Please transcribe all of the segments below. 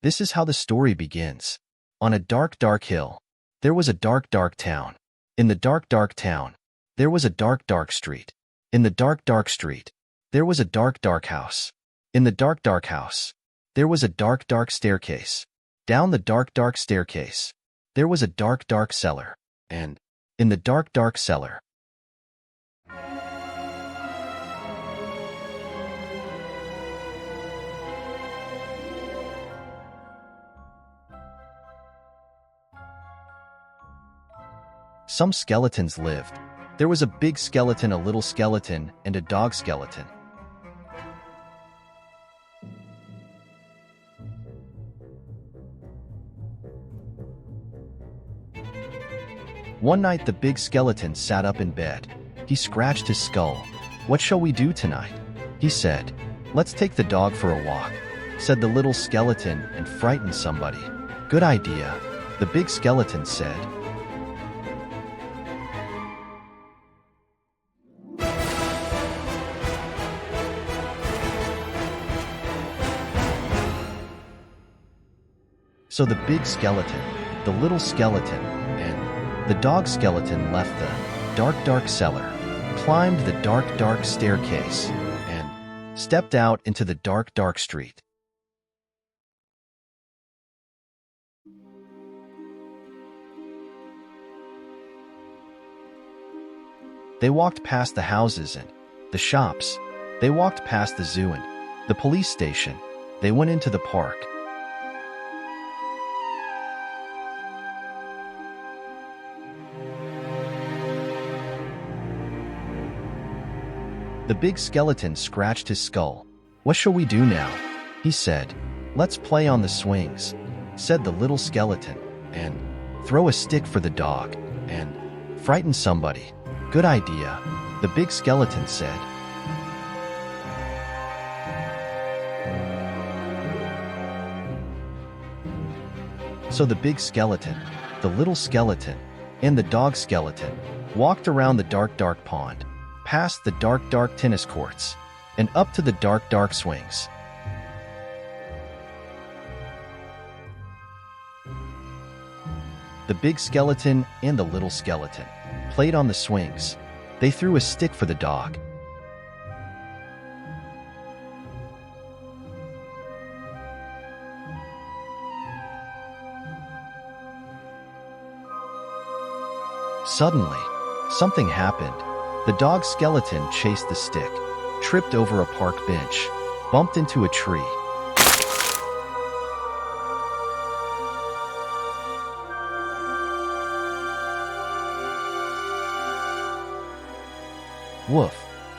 This is how the story begins. On a dark, dark hill, there was a dark, dark town. In the dark, dark town, there was a dark, dark street. In the dark, dark street, there was a dark, dark house. In the dark, dark house, there was a dark, dark staircase. Down the dark, dark staircase, there was a dark, dark cellar. And in the dark, dark cellar, some skeletons lived. There was a big skeleton, a little skeleton, and a dog skeleton. One night the big skeleton sat up in bed. He scratched his skull. "What shall we do tonight?" he said. "Let's take the dog for a walk," said the little skeleton, "and frighten somebody." "Good idea," the big skeleton said. So the big skeleton, the little skeleton, and the dog skeleton left the dark, dark cellar, climbed the dark, dark staircase, and stepped out into the dark, dark street. They walked past the houses and the shops. They walked past the zoo and the police station. They went into the park. The big skeleton scratched his skull. "What shall we do now?" he said. "Let's play on the swings," said the little skeleton, "and throw a stick for the dog, and frighten somebody." "Good idea," the big skeleton said. So the big skeleton, the little skeleton, and the dog skeleton walked around the dark, dark pond, past the dark, dark tennis courts, and up to the dark, dark swings. The big skeleton and the little skeleton played on the swings. They threw a stick for the dog. Suddenly, something happened. The dog skeleton chased the stick, tripped over a park bench, bumped into a tree. Woof,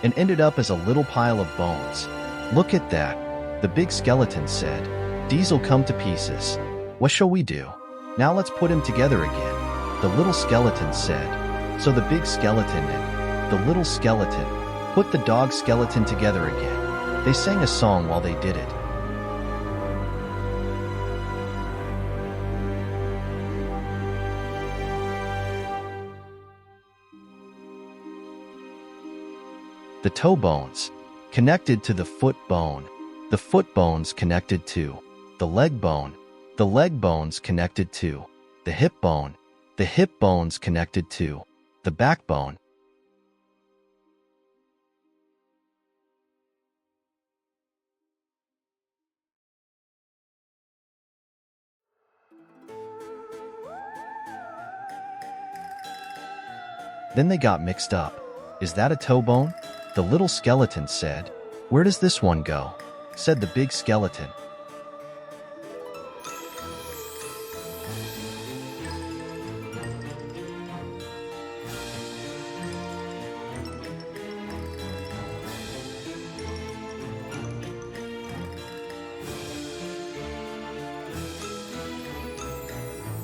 and ended up as a little pile of bones. "Look at that," the big skeleton said. "Diesel come to pieces. What shall we do? Now let's put him together again," the little skeleton said. So the big skeleton and the little skeleton put the dog skeleton together again. They sang a song while they did it. The toe bones connected to the foot bone. The foot bones connected to the leg bone. The leg bones connected to the hip bone. The hip bones connected to the backbone. Then they got mixed up. "Is that a toe bone?" the little skeleton said. "Where does this one go?" said the big skeleton.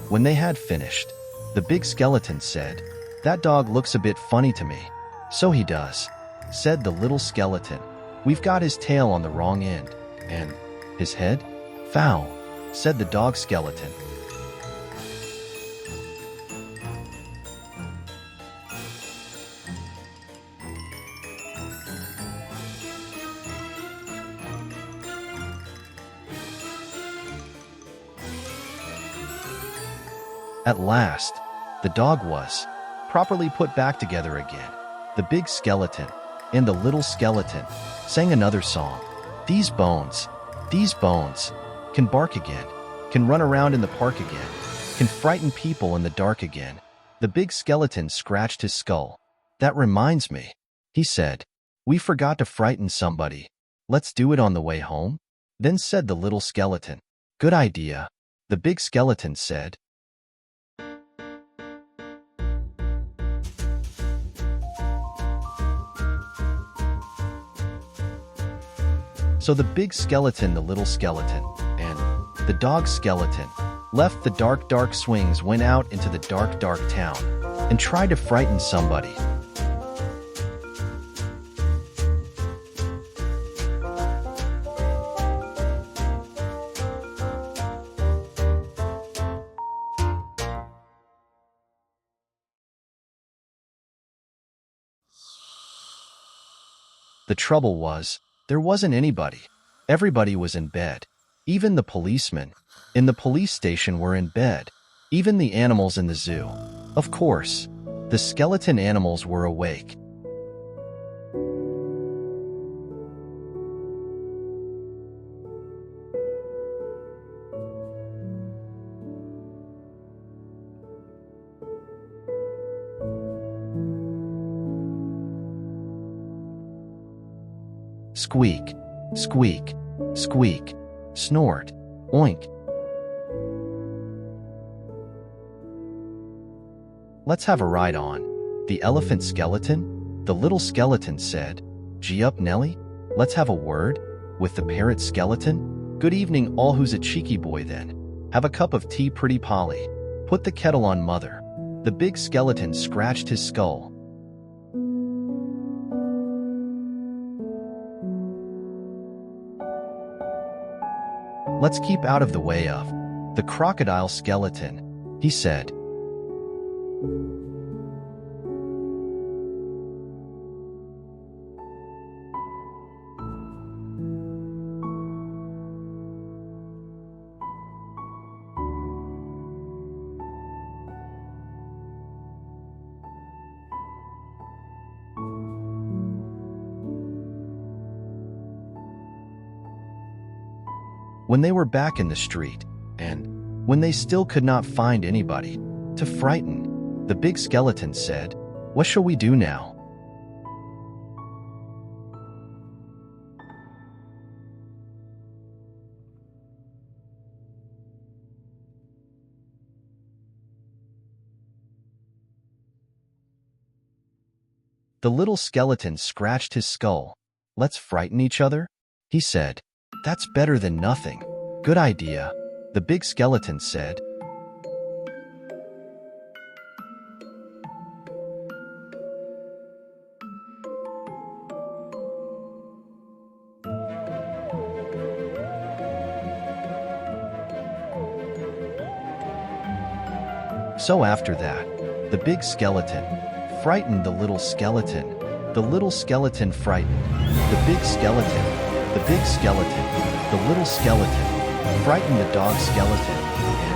When they had finished, the big skeleton said, "That dog looks a bit funny to me." "So he does," said the little skeleton. "We've got his tail on the wrong end, and his head? Foul," said the dog skeleton. At last, the dog was properly put back together again. The big skeleton and the little skeleton sang another song. These bones can bark again, can run around in the park again, can frighten people in the dark again. The big skeleton scratched his skull. That reminds me, he said. We forgot to frighten somebody. Let's do it on the way home? Then said the little skeleton. Good idea, the big skeleton said. So the big skeleton, the little skeleton, and the dog skeleton left the dark, dark swings, went out into the dark, dark town, and tried to frighten somebody. The trouble was, there wasn't anybody. Everybody was in bed. Even the policemen in the police station were in bed. Even the animals in the zoo. Of course, the skeleton animals were awake. Squeak, squeak, squeak, snort, oink. Let's have a ride on the elephant skeleton, the little skeleton said. Gee up, Nelly, let's have a word with the parrot skeleton. Good evening, all. Who's a cheeky boy then? Have a cup of tea, pretty Polly. Put the kettle on, mother. The big skeleton scratched his skull. Let's keep out of the way of the crocodile skeleton, he said. When they were back in the street, and when they still could not find anybody to frighten, the big skeleton said, "What shall we do now?" The little skeleton scratched his skull. Let's frighten each other, he said. That's better than nothing. Good idea, the big skeleton said. So after that, the big skeleton frightened the little skeleton. The little skeleton frightened the big skeleton. The big skeleton, the little skeleton, frightened the dog skeleton,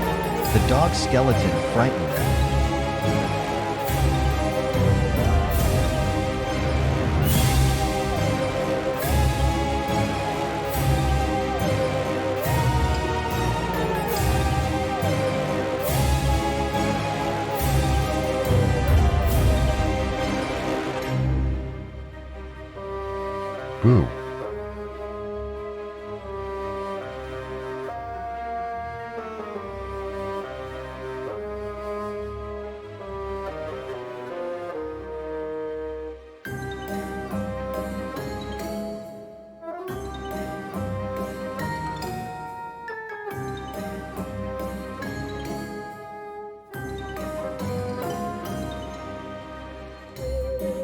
and the dog skeleton frightened them. Boo.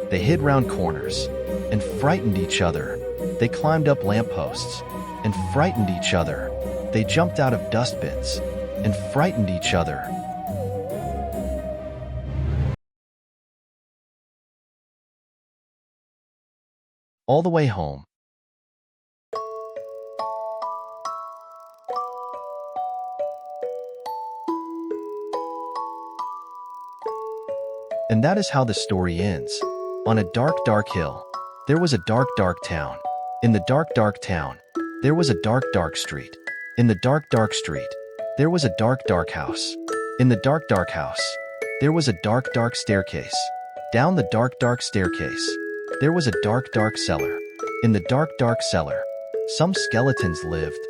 They hid round corners and frightened each other. They climbed up lampposts and frightened each other. They jumped out of dustbins and frightened each other. All the way home. And that is how the story ends. On a dark, dark hill, there was a dark, dark town. In the dark, dark town, there was a dark, dark street. In the dark, dark street, there was a dark, dark house. In the dark, dark house, there was a dark, dark staircase. Down the dark, dark staircase, there was a dark, dark cellar. In the dark, dark cellar, some skeletons lived.